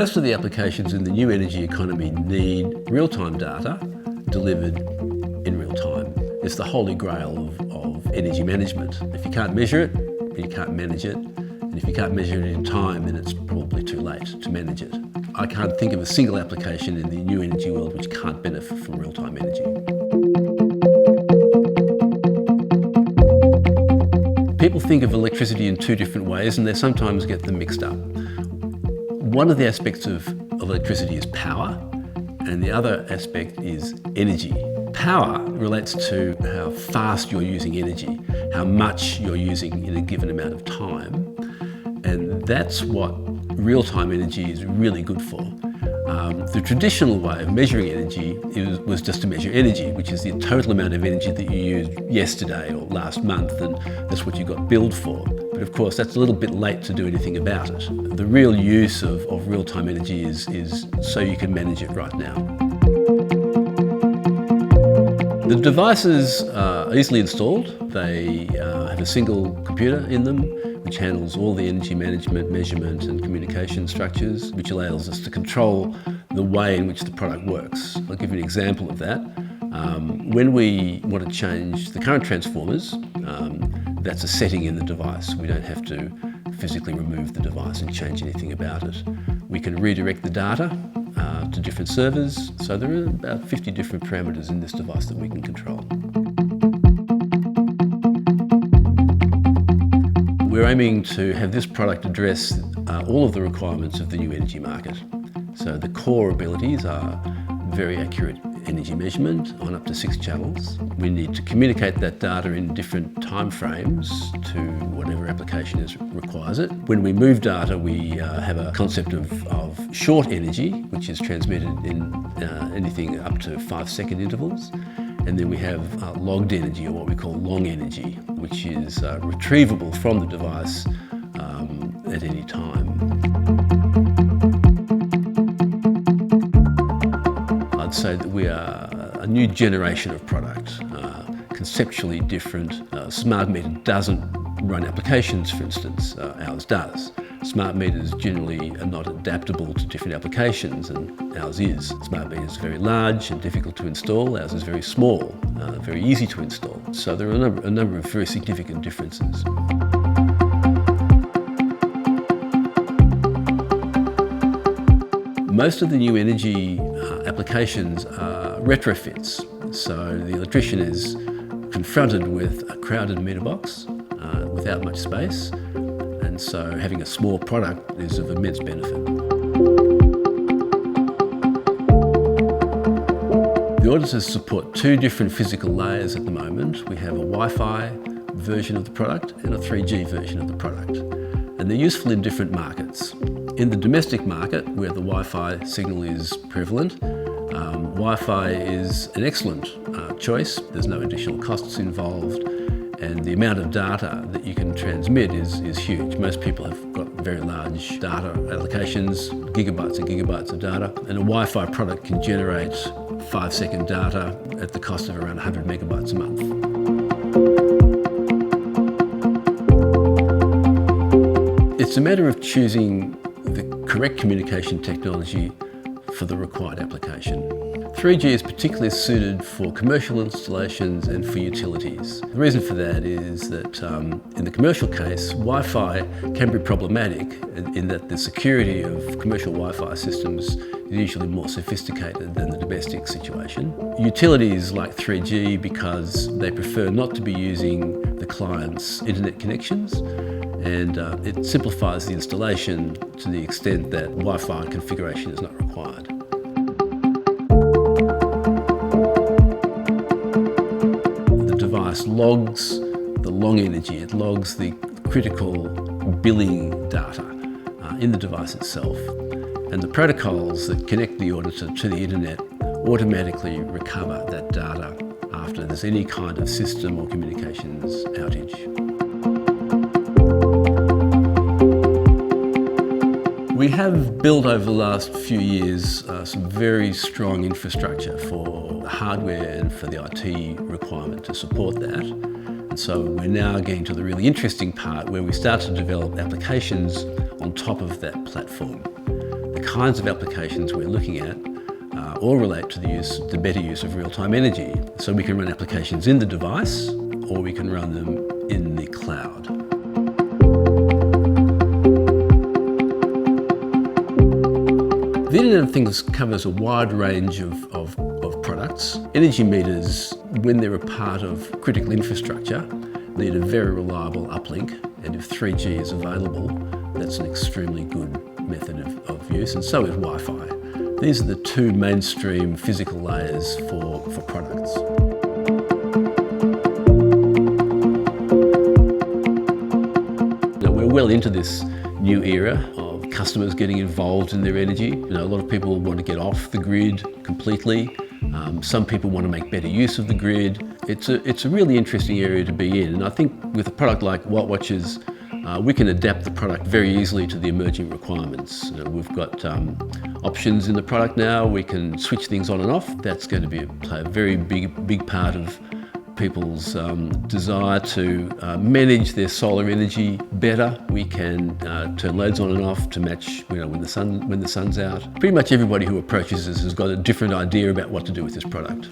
Most of the applications in the new energy economy need real-time data delivered in real time. It's the holy grail of energy management. If you can't measure it, you can't manage it. And if you can't measure it in time, then it's probably too late to manage it. I can't think of a single application in the new energy world which can't benefit from real-time energy. People think of electricity in two different ways and they sometimes get them mixed up. One of the aspects of electricity is power, and the other aspect is energy. Power relates to how fast you're using energy, how much you're using in a given amount of time, and that's what real-time energy is really good for. The traditional way of measuring energy was just to measure energy, which is the total amount of energy that you used yesterday or last month, and that's what you got billed for. But of course, that's a little bit late to do anything about it. The real use of real-time energy is so you can manage it right now. The devices are easily installed. They have a single computer in them, which handles all the energy management, measurement and communication structures, which allows us to control the way in which the product works. I'll give you an example of that. When we want to change the current transformers, that's a setting in the device. We don't have to physically remove the device and change anything about it. We can redirect the data to different servers, so there are about 50 different parameters in this device that we can control. We're aiming to have this product address all of the requirements of the new energy market. So the core abilities are very accurate energy measurement on up to 6 channels. We need to communicate that data in different time frames to whatever application requires it. When we move data, we have a concept of short energy, which is transmitted in anything up to 5-second intervals. And then we have logged energy, or what we call long energy, which is retrievable from the device at any time. I'd say that we are a new generation of product, conceptually different. Smart meter doesn't run applications, for instance, ours does. Smart meters generally are not adaptable to different applications, and ours is. Smart meter is very large and difficult to install. Ours is very small, very easy to install. So there are a number of very significant differences. Most of the new energy applications are retrofits. So the electrician is confronted with a crowded meter box without much space. And so having a small product is of immense benefit. The auditors support 2 different physical layers at the moment. We have a Wi-Fi version of the product and a 3G version of the product. And they're useful in different markets. In the domestic market, where the Wi-Fi signal is prevalent, Wi-Fi is an excellent choice. There's no additional costs involved. And the amount of data that you can transmit is huge. Most people have got very large data allocations, gigabytes and gigabytes of data, and a Wi-Fi product can generate 5-second data at the cost of around 100 megabytes a month. It's a matter of choosing the correct communication technology for the required application. 3G is particularly suited for commercial installations and for utilities. The reason for that is that in the commercial case, Wi-Fi can be problematic in that the security of commercial Wi-Fi systems is usually more sophisticated than the domestic situation. Utilities like 3G because they prefer not to be using the client's internet connections, and it simplifies the installation to the extent that Wi-Fi configuration is not required. Logs the long energy, it logs the critical billing data in the device itself, and the protocols that connect the auditor to the internet automatically recover that data after there's any kind of system or communications outage. We have built over the last few years some very strong infrastructure for the hardware and for the IT requirement to support that. And so we're now getting to the really interesting part where we start to develop applications on top of that platform. The kinds of applications we're looking at all relate to the better use of real-time energy. So we can run applications in the device, or we can run them in the cloud. The Internet of Things covers a wide range of products. Energy meters, when they're a part of critical infrastructure, need a very reliable uplink, and if 3G is available, that's an extremely good method of use, and so is Wi-Fi. These are the two mainstream physical layers for products. Now, we're well into this new era of customers getting involved in their energy. A lot of people want to get off the grid completely. Some people want to make better use of the grid. It's a really interesting area to be in, and I think with a product like WattWatchers, we can adapt the product very easily to the emerging requirements. We've got options in the product now. We can switch things on and off. That's going to play a very big part of people's desire to manage their solar energy better. We can turn loads on and off to match when the sun's out. Pretty much everybody who approaches us has got a different idea about what to do with this product.